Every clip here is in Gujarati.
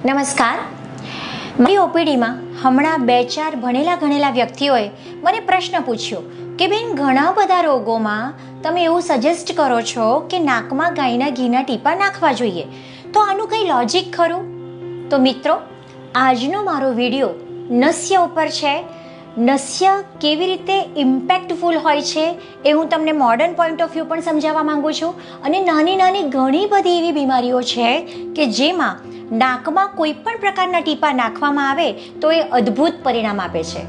નમસ્કાર. મારી ઓપીડીમાં હમણાં 2-4 ભણેલા ગણેલા વ્યક્તિઓએ મને પ્રશ્ન પૂછ્યો કે બેન, ઘણા બધા રોગોમાં તમે એવું સજેસ્ટ કરો છો કે નાકમાં ગાયના ઘીના ટીપા નાખવા જોઈએ, તો આનું કંઈ લોજિક ખરું? તો મિત્રો, આજનો મારો વિડીયો નસ્ય ઉપર છે. નસ્ય કેવી રીતે ઇમ્પેક્ટફુલ હોય છે એ હું તમને મોડર્ન પોઈન્ટ ઓફ વ્યૂ પણ સમજાવવા માંગુ છું. અને નાની નાની ઘણી બધી એવી બીમારીઓ છે કે જેમાં નાકમાં કોઈ પણ પ્રકારના ટીપા નાખવામાં આવે તો એ અદ્ભુત પરિણામ આપે છે.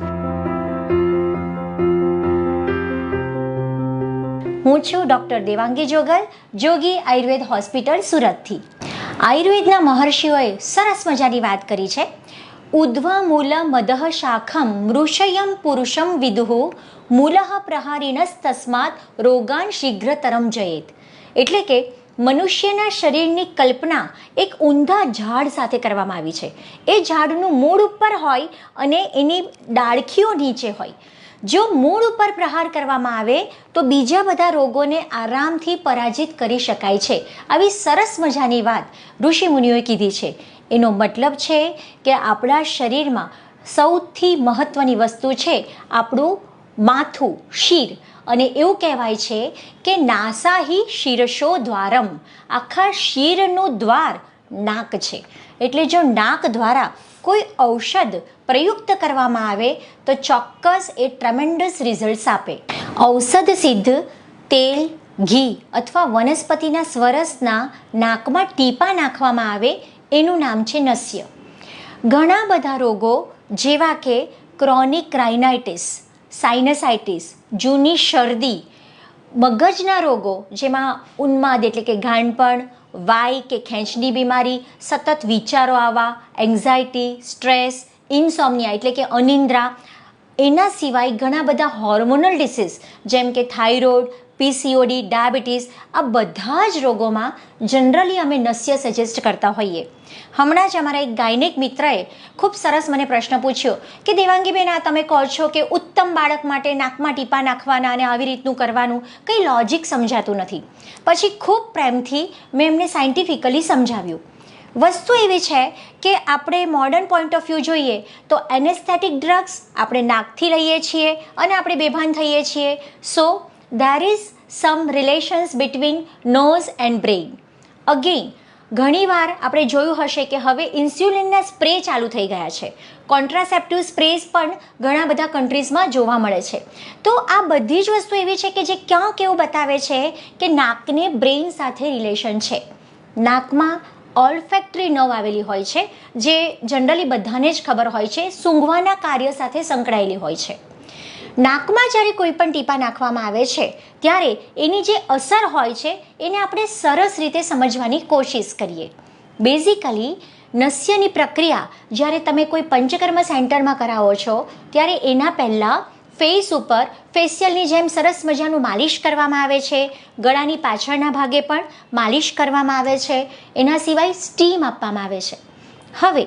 હું છું ડૉક્ટર દેવાંગી જોગલ, જોગી આયુર્વેદ હોસ્પિટલ, સુરતથી. આયુર્વેદના મહર્ષિઓએ સરસ મજાની વાત કરી છે. ઉદ્ધ્વા મૂલ મદઃ શાખમ મૃષયમ પુરુષમ વિદુઃ મૂલઃ પ્રહારિણસ્તસ્માત રોગાન શીઘ્રતરમ જયેત. એટલે કે મનુષ્યના શરીરની કલ્પના એક ઊંધા ઝાડ સાથે કરવામાં આવી છે. એ ઝાડનું મૂળ ઉપર હોય અને એની ડાળખીઓ નીચે હોય. જો મૂળ ઉપર પ્રહાર કરવામાં આવે તો બીજા બધા રોગોને આરામથી પરાજિત કરી શકાય છે. આવી સરસ મજાની વાત ઋષિમુનિઓએ કીધી છે. એનો મતલબ છે કે આપણા શરીરમાં સૌથી મહત્ત્વની વસ્તુ છે આપણું માથું, શિર. અને એવું કહેવાય છે કે નાસાહી શિરશો દ્વારમ, આખા શિરનું દ્વાર નાક છે. એટલે જો નાક દ્વારા કોઈ ઔષધ પ્રયુક્ત કરવામાં આવે તો ચોક્કસ એ ટ્રેમેન્ડસ રિઝલ્ટ્સ આપે. ઔષધ સિદ્ધ તેલ, ઘી અથવા વનસ્પતિના સ્વરસના નાકમાં ટીપા નાખવામાં આવે એનું નામ છે નસ્ય. ઘણા બધા રોગો જેવા કે ક્રોનિક રાઇનાઇટિસ, સાઇનસાઇટિસ, જૂની શરદી, મગજના રોગો જેમાં ઉન્માદ એટલે કે ગાંડપણ, વાઈ કે ખેંચની બીમારી, સતત વિચારો આવવા, એન્ઝાયટી, સ્ટ્રેસ, ઇન્સોમ્નિયા એટલે કે અનિદ્રા, એના સિવાય ઘણા બધા હોર્મોનલ ડિસીઝ જેમ કે થાઇરોઇડ, પીસીઓડી, ડાયાબિટીસ, આ બધા જ રોગોમાં જનરલી અમે નસ્ય સજેસ્ટ કરતા હોઈએ. હમણાં જ અમારા એક ગાયનેક મિત્રએ ખૂબ સરસ મને પ્રશ્ન પૂછ્યો કે દેવાંગીબેન, આ તમે કહો છો કે ઉત્તમ બાળક માટે નાકમાં ટીપા નાખવાના અને આવી રીતનું કરવાનું કંઈ લોજિક સમજાતું નથી. પછી ખૂબ પ્રેમથી મેં એમને સાયન્ટિફિકલી સમજાવ્યું. વસ્તુ એવી છે કે આપણે મોડર્ન પોઈન્ટ ઓફ વ્યૂ જોઈએ તો એનેસ્થેટિક ડ્રગ્સ આપણે નાકથી લઈએ છીએ અને આપણે બેભાન થઈએ છીએ. સો there is some relations between nose and brain. Again, ઘણીવાર આપણે જોયું હશે કે હવે ઇન્સ્યુલિનના સ્પ્રે ચાલુ થઈ ગયા છે. કોન્ટ્રાસેપ્ટિવ સ્પ્રેસ પણ ઘણા બધા કન્ટ્રીઝમાં જોવા મળે છે. તો આ બધી જ વસ્તુ એવી છે કે જે ક્યાંક એવું બતાવે છે કે નાકને બ્રેઇન સાથે રિલેશન છે. નાકમાં ઓલ્ફેક્ટરી નર્વ આવેલી હોય છે જે જનરલી બધાને જ ખબર હોય છે, સૂંઘવાના કાર્ય સાથે સંકળાયેલી હોય છે. નાકમાં જ્યારે કોઈ પણ ટીપા નાખવામાં આવે છે ત્યારે એની જે અસર હોય છે એને આપણે સરસ રીતે સમજવાની કોશિશ કરીએ. બેઝિકલી નસ્યની પ્રક્રિયા જ્યારે તમે કોઈ પંચકર્મ સેન્ટરમાં કરાવો છો ત્યારે એના પહેલાં ફેસ ઉપર ફેશિયલની જેમ સરસ મજાનું માલિશ કરવામાં આવે છે. ગળાની પાછળના ભાગે પણ માલિશ કરવામાં આવે છે. એના સિવાય સ્ટીમ આપવામાં આવે છે. હવે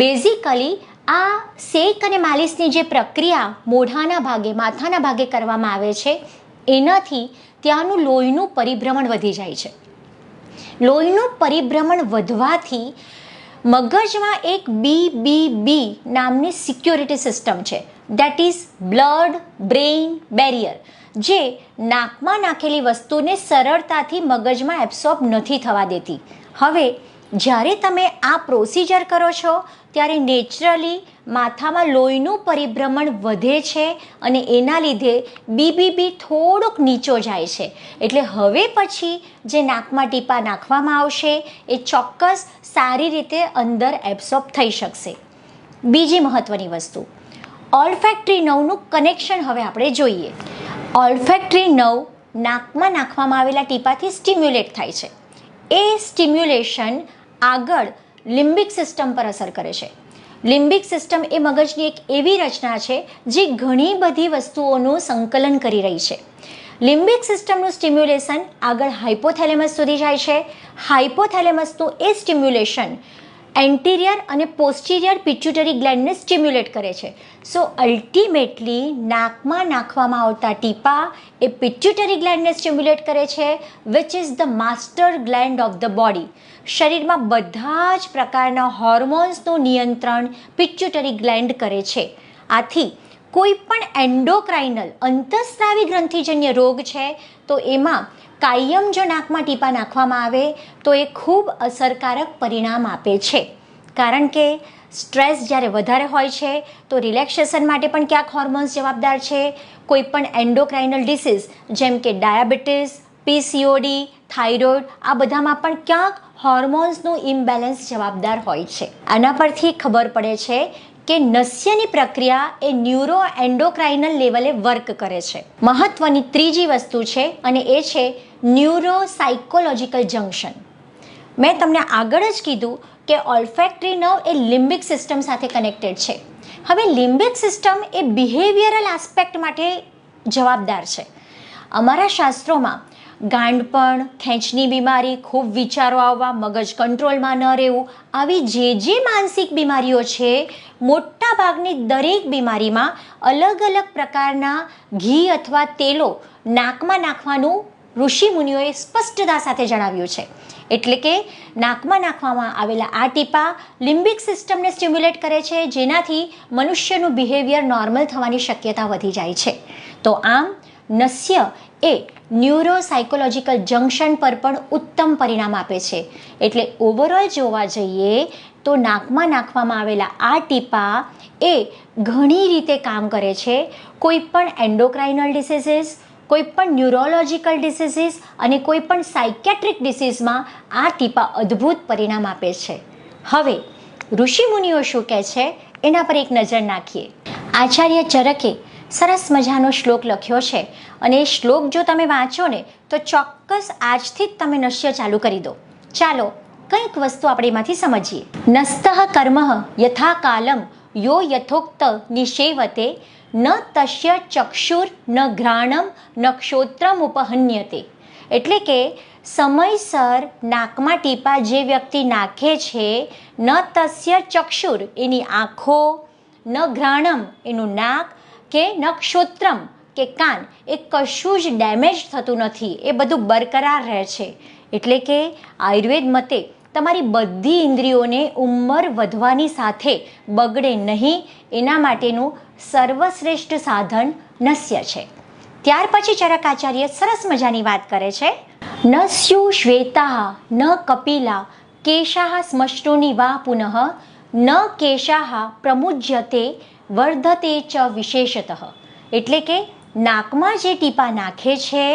બેઝિકલી આ શેક અને માલિશની જે પ્રક્રિયા મોઢાના ભાગે, માથાના ભાગે કરવામાં આવે છે એનાથી ત્યાંનું લોહીનું પરિભ્રમણ વધી જાય છે. લોહીનું પરિભ્રમણ વધવાથી મગજમાં એક BBB નામની સિક્યોરિટી સિસ્ટમ છે, that is blood brain barrier, જે નાકમાં નાખેલી વસ્તુને સરળતાથી મગજમાં એબ્સોર્બ નથી થવા દેતી. હવે જ્યારે તમે આ પ્રોસિજર કરો છો ત્યારે નેચરલી માથામાં લોહીનું પરિભ્રમણ વધે છે અને એના લીધે BBB થોડોક નીચો જાય છે. એટલે હવે પછી જે નાકમાં ટીપા નાખવામાં આવશે એ ચોક્કસ સારી રીતે અંદર એબ્સોર્બ થઈ શકશે. બીજી મહત્ત્વની વસ્તુ, ઓલ્ફેક્ટરી નર્વનું કનેક્શન હવે આપણે જોઈએ. ઓલ્ફેક્ટરી નર્વ નાકમાં નાખવામાં આવેલા ટીપાથી સ્ટિમ્યુલેટ થાય છે. એ સ્ટિમ્યુલેશન આગળ લિમ્બિક સિસ્ટમ પર અસર કરે છે. લિમ્બિક સિસ્ટમ એ મગજની એક એવી રચના છે જે ઘણી બધી વસ્તુઓનું સંકલન કરી રહી છે. લિમ્બિક સિસ્ટમનું સ્ટિમ્યુલેશન આગળ હાઇપોથેલેમસ સુધી જાય છે. હાઇપોથેલેમસનું એ સ્ટિમ્યુલેશન એન્ટિરિયર અને પોસ્ટિરિયર પિટ્યુટરી ગ્લેન્ડને સ્ટિમ્યુલેટ કરે છે. સો અલ્ટિમેટલી નાકમાં નાખવામાં આવતા ટીપા એ પિટ્યુટરી ગ્લેન્ડને સ્ટિમ્યુલેટ કરે છે, which is the master gland of the body. શરીરમાં બધા જ પ્રકારના હોર્મોન્સનું નિયંત્રણ પિટ્યુટરી ગ્લેન્ડ કરે છે. આથી કોઈ પણ એન્ડોક્રાઇનલ અંતઃસ્રાવી ગ્રંથિજન્ય રોગ છે તો એમાં કાયમ જો નાકમાં ટીપા નાખવામાં આવે તો એ ખૂબ અસરકારક પરિણામ આપે છે. કારણ કે સ્ટ્રેસ જ્યારે વધારે હોય છે તો રિલેક્સેશન માટે પણ ક્યાંક હોર્મોન્સ જવાબદાર છે. કોઈ પણ એન્ડોક્રાઇનલ ડિસીઝ જેમ કે ડાયાબિટીસ, પીસીઓડી, થાઇરોઇડ, આ બધામાં પણ ક્યાંક હોર્મોન્સનું ઇમ્બેલેન્સ જવાબદાર હોય છે. આના પરથી ખબર પડે છે કે નસ્યની પ્રક્રિયા એ ન્યુરો એન્ડોક્રાઇનલ લેવલે વર્ક કરે છે. મહત્વની ત્રીજી વસ્તુ છે અને એ છે ન્યુરો સાયકોલોજીકલ જંક્શન. મેં તમને આગળ જ કીધું કે ઓલ્ફેક્ટરી નર્વ એ લિમ્બિક સિસ્ટમ સાથે કનેક્ટેડ છે. હવે લિમ્બિક સિસ્ટમ એ બિહેવિયરલ આસ્પેક્ટ માટે જવાબદાર છે. અમારા શાસ્ત્રોમાં ગાંડપણ, ખેંચની બીમારી, ખૂબ વિચારો આવવા, મગજ કંટ્રોલમાં ન રહેવું, આવી જે માનસિક બીમારીઓ છે, મોટા ભાગની દરેક બીમારીમાં અલગ અલગ પ્રકારના ઘી અથવા તેલો નાકમાં નાખવાનું ઋષિમુનિઓએ સ્પષ્ટતા સાથે જણાવ્યું છે. એટલે કે નાકમાં નાખવામાં આવેલા આ ટીપા લિમ્બિક સિસ્ટમને સ્ટિમ્યુલેટ કરે છે, જેનાથી મનુષ્યનું બિહેવિયર નોર્મલ થવાની શક્યતા વધી જાય છે. તો આમ નસ્ય એ ન્યુરો સાયકોલોજીકલ જંક્શન પર પણ ઉત્તમ પરિણામ આપે છે. એટલે ઓવરઓલ જોવા જઈએ તો નાકમાં નાખવામાં આવેલા આ ટીપા એ ઘણી રીતે કામ કરે છે. કોઈ પણ એન્ડોક્રાઇનલ ડિસીઝીસ, કોઈ પણ ન્યુરોલોજીકલ ડિસીઝીસ અને કોઈ પણ સાયકેટ્રિક ડિસીઝમાં આ ટીપા અદ્ભુત પરિણામ આપે છે. હવે ઋષિમુનિઓ શું કહે છે એના પર એક નજર નાખીએ. આચાર્ય ચરકે સરસ મજાનો શ્લોક લખ્યો છે અને એ શ્લોક જો તમે વાંચો ને તો ચોક્કસ આજથી જ તમે નશ્ય ચાલુ કરી દો. ચાલો કંઈક વસ્તુ આપણે એમાંથી સમજીએ. નસ્તઃ કર્મ યથા કાલમ યો યથોક્ત નિષેવતે ન તસ્ય ચક્ષુર ન ઘ્રાણમ ન ક્ષોત્રમ ઉપહન્યતે. એટલે કે સમયસર નાકમાં ટીપા જે વ્યક્તિ નાખે છે, ન તસ્ય ચક્ષુર એની આંખો, ન ઘ્રાણમ એનું નાક, કે ન ક્ષોત્રમ કે કાન, એ કશું જ ડેમેજ થતું નથી, એ બધું બરકરાર રહે છે. એટલે કે આયુર્વેદ મતે તમારી બધી ઇન્દ્રિયોને ઉંમર વધવાની સાથે બગડે નહીં એના માટેનું સર્વશ્રેષ્ઠ સાધન નસ્ય છે. ત્યાર પછી ચરકાચાર્ય સરસ મજાની વાત કરે છે. ન સ્યુ શ્વેતા ન કપિલા કેશાહ શ્મશ્રુની વા પુનઃ ન કેશાહ પ્રમુજ્યતે વર્ધતે ચ વિશેષતઃ. એટલે કે નાકમાં જે ટીપા નાખે છે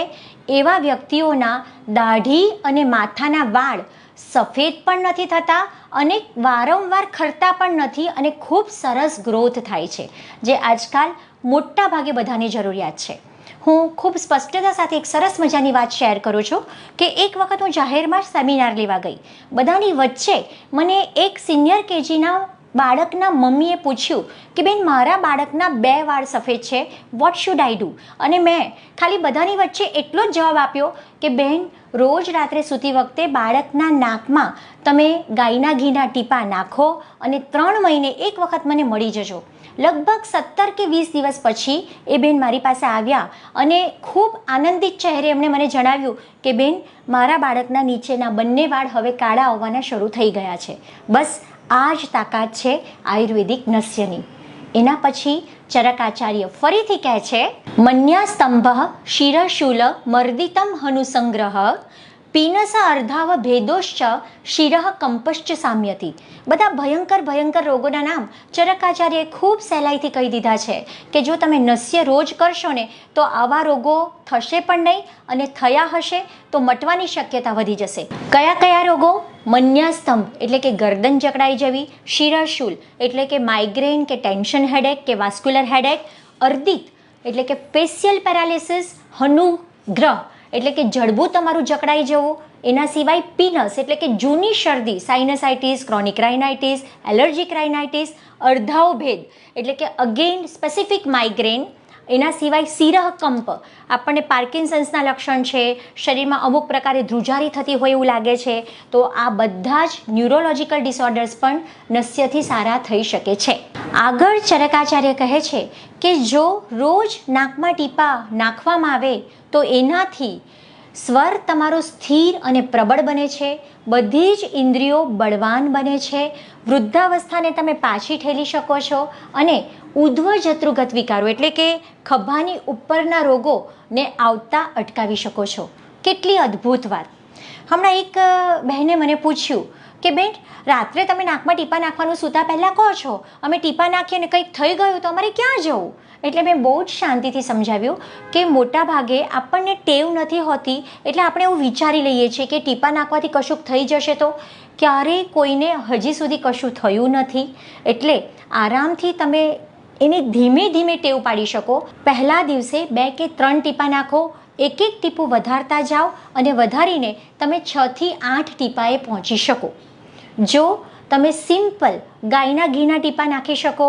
એવા વ્યક્તિઓના દાઢી અને માથાના વાળ સફેદ પણ નથી થતા અને વારંવાર ખરતા પણ નથી અને ખૂબ સરસ ગ્રોથ થાય છે, જે આજકાલ મોટા ભાગે બધાની જરૂરિયાત છે. હું ખૂબ સ્પષ્ટતા સાથે એક સરસ મજાની વાત શેર કરું છું કે એક વખત હું જાહેરમાં સેમિનાર લેવા ગઈ. બધાની વચ્ચે મને એક સિનિયર કેજીના બાળકના મમ્મીએ પૂછ્યું કે બેન, મારા બાળકના 2 વાળ સફેદ છે, વોટ શુડ આઈ ડુ? અને મેં ખાલી બધાની વચ્ચે એટલો જ જવાબ આપ્યો કે બેન, રોજ રાત્રે સૂતી વખતે બાળકના નાકમાં તમે ગાયના ઘીના ટીપા નાખો અને 3 મહિને એક વખત મને મળી જજો. લગભગ 17 કે 20 દિવસ પછી એ બેન મારી પાસે આવ્યા અને ખૂબ આનંદિત ચહેરે એમણે મને જણાવ્યું કે બેન, મારા બાળકના નીચેના બંને વાળ હવે કાળા આવવાના શરૂ થઈ ગયા છે. બસ આ જ તાકાત છે આયુર્વેદિક નસ્યની. એના પછી ચરકાચાર્ય ફરીથી કહે છે, મન્યાસ્તંભ શિરશૂલ મર્દિતમ હનુસંગ્રહ પીનસ અર્ધાવ ભેદોશ્ચ શિરઃ કંપશ્ચ સામ્યતિ. બધા ભયંકર રોગોના નામ ચરકાચાર્યએ ખૂબ સહેલાઈથી કહી દીધા છે કે જો તમે નસ્ય રોજ કરશો ને તો આવા રોગો થશે પણ નહીં અને થયા હશે તો મટવાની શક્યતા વધી જશે. કયા રોગો? મન્યાસ્તંભ એટલે કે ગરદન જકડાઈ જવી, શિરશૂલ એટલે કે માઇગ્રેન કે ટેન્શન હેડેક કે વાસ્ક્યુલર હેડેક, અર્ધિત એટલે કે ફેશિયલ પેરાલિસિસ, હનુગ્રહ એટલે કે જડબું તમારું જકડાઈ જવું. એના સિવાય પીનસ એટલે કે જૂની શરદી, સાઇનસાઇટિસ, ક્રોનિક રાઇનાઇટિસ, એલર્જીક રાઇનાઇટિસ, અર્ધાવ ભેદ એટલે કે અગેન સ્પેસિફિક માઇગ્રેન, એના સિવાય સિરહકંપ, આપણને પાર્કિન્સન્સના લક્ષણ છે, શરીરમાં અમુક પ્રકારે ધ્રુજારી થતી હોય એવું લાગે છે, તો આ બધા જ ન્યુરોલોજિકલ ડિસઓર્ડર્સ પણ નસ્યથી સારા થઈ શકે છે. આગળ ચરકાચાર્ય કહે છે કે જો રોજ નાકમાં ટીપા નાખવામાં આવે તો એનાથી સ્વર તમારો સ્થિર અને પ્રબળ બને છે, બધી જ ઇન્દ્રિયો બળવાન બને છે, વૃદ્ધાવસ્થાને તમે પાછી ઠેલી શકો છો અને ઉધ્વજતૃગત વિકારો એટલે કે ખભાની ઉપરના રોગોને આવતા અટકાવી શકો છો. કેટલી અદ્ભુત વાત. હમણાં એક બહેને મને પૂછ્યું કે બેન, રાત્રે તમે નાકમાં ટીપા નાખવાનું સૂતા પહેલાં કહો છો, અમે ટીપા નાખીએ અને કંઈક થઈ ગયું તો અમારે ક્યાં જવું? એટલે મેં બહુ જ શાંતિથી સમજાવ્યું કે મોટા ભાગે આપણને ટેવ નથી હોતી, એટલે આપણે એવું વિચારી લઈએ છીએ કે ટીપા નાખવાથી કશુંક થઈ જશે, તો ક્યારેય કોઈને હજી સુધી કશું થયું નથી. એટલે આરામથી તમે એની ધીમે ધીમે ટેવ પાડી શકો. પહેલા દિવસે 2 કે 3 ટીપા નાખો, એક એક ટીપું વધારતા જાઓ અને વધારીને તમે 6 થી 8 ટીપાએ પહોંચી શકો. જો તમે સિમ્પલ ગાયના ઘીના ટીપા નાખી શકો,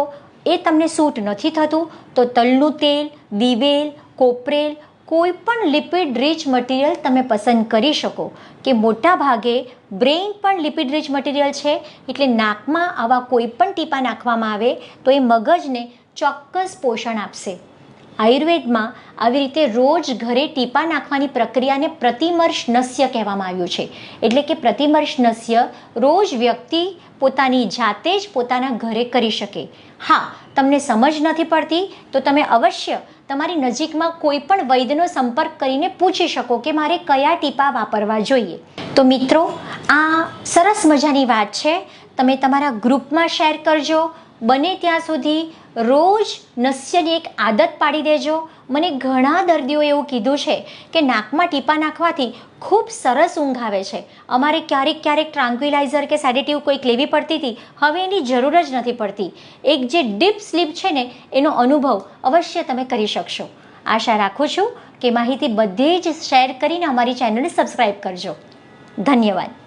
એ તમને સૂટ નથી થતું, તો તલનું તેલ, દિવેલ, કોપરેલ, કોઈ પણ લિપિડ રીચ મટીરિયલ તમે પસંદ કરી શકો. કે મોટા ભાગે બ્રેઇન પણ લિપિડ રીચ મટીરિયલ છે, એટલે નાકમાં આવા કોઈ પણ ટીપા નાખવામાં આવે તો એ મગજને ચોક્કસ પોષણ આપશે. આયુર્વેદમાં આવી રીતે રોજ ઘરે ટીપા નાખવાની પ્રક્રિયાને પ્રતિમર્શ નસ્ય કહેવામાં આવ્યું છે. એટલે કે પ્રતિમર્શ નસ્ય રોજ વ્યક્તિ પોતાની જાતે જ પોતાના ઘરે કરી શકે. હા, તમને સમજ નથી પડતી તો તમે અવશ્ય તમારી નજીકમાં કોઈ પણ વૈદ્યનો સંપર્ક કરીને પૂછી શકો કે મારે કયા ટીપા વાપરવા જોઈએ. તો મિત્રો, આ સરસ મજાની વાત છે, તમે તમારા ગ્રુપમાં શેર કરજો. બને ત્યાં સુધી રોજ નસ્યની એક આદત પાડી દેજો. મને ઘણા દર્દીઓએ એવું કીધું છે કે નાકમાં ટીપા નાખવાથી ખૂબ સરસ ઊંઘ આવે છે. અમારે ક્યારેક ટ્રાન્ક્વિલાઇઝર કે સેડેટિવ કોઈક લેવી પડતી હતી, હવે એની જરૂર જ નથી પડતી. એક જે ડીપ સ્લીપ છે ને, એનો અનુભવ અવશ્ય તમે કરી શકશો. આશા રાખું છું કે માહિતી બધે જ શેર કરીને અમારી ચેનલને સબસ્ક્રાઈબ કરજો. ધન્યવાદ.